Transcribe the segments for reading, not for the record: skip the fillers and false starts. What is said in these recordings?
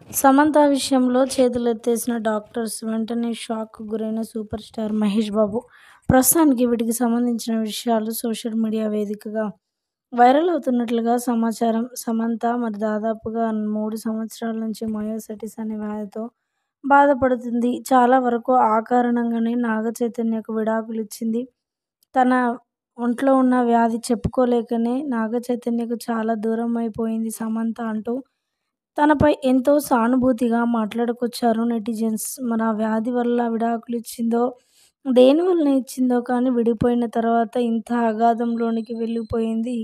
సమంత విషయంలో చేతులెత్తేసిన డాక్టర్స్, వెంటనే షాక్‌కు గురైన సూపర్ స్టార్ మహేష్ బాబు. ప్రస్తుతానికి వీటికి సంబంధించిన విషయాలు సోషల్ మీడియా వేదికగా వైరల్ అవుతున్నట్లుగా సమాచారం. సమంత దాదాపుగా 3 సంవత్సరాల నుంచి మయోసైటిస్ అనే వ్యాధితో బాధపడుతుంది. చాలా వరకు ఆ కారణంగానే నాగ చైతన్యకు విడాకులిచ్చింది. తన ఒంట్లో ఉన్న వ్యాధి చెప్పుకోలేకనే నాగ చైతన్యకు చాలా దూరమైపోయింది సమంత అంటూ తనపై ఎంతో సానుభూతిగా మాట్లాడుకొచ్చారు నెటిజన్స్. మరి ఆ వ్యాధి వల్ల విడాకులిచ్చిందో, దేనివలన ఇచ్చిందో కానీ విడిపోయిన తర్వాత ఇంత అగాధంలోనికి వెళ్ళిపోయింది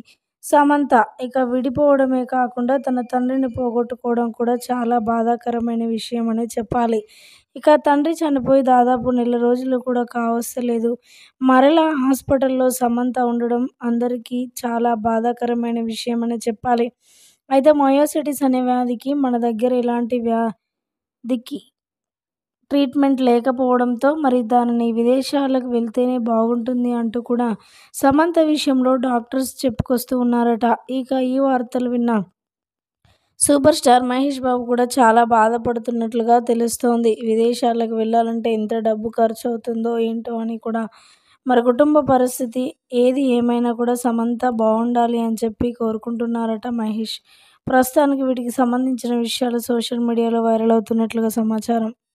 సమంత. ఇక విడిపోవడమే కాకుండా తన తండ్రిని పోగొట్టుకోవడం కూడా చాలా బాధాకరమైన విషయమనే చెప్పాలి. ఇక తండ్రి చనిపోయి దాదాపు నెల రోజులు కూడా కావస్తలేదు. మరలా హాస్పిటల్‌లో సమంత ఉండడం అందరికీ చాలా బాధాకరమైన విషయమనే చెప్పాలి. అయితే మయోసైటిస్ అనే వ్యాధికి మన దగ్గర ఎలాంటి వ్యాధికి ట్రీట్మెంట్ లేకపోవడంతో మరి దానిని విదేశాలకు వెళ్తేనే బాగుంటుంది అంటూ కూడా సమంత విషయంలో డాక్టర్స్ చెప్పుకొస్తూ ఉన్నారట. ఇక ఈ వార్తలు విన్న సూపర్ స్టార్ మహేష్ బాబు కూడా చాలా బాధపడుతున్నట్లుగా తెలుస్తోంది. విదేశాలకు వెళ్ళాలంటే ఎంత డబ్బు ఖర్చవుతుందో ఏంటో అని కూడా. మరి కుటుంబ పరిస్థితి ఏది ఏమైనా కూడా సమంత బావుండాలి అని చెప్పి కోరుకుంటున్నారట మహేష్. ప్రస్తుతానికి వీటికి సంబంధించిన విషయాలు సోషల్ మీడియాలో వైరల్ అవుతున్నట్లుగా సమాచారం.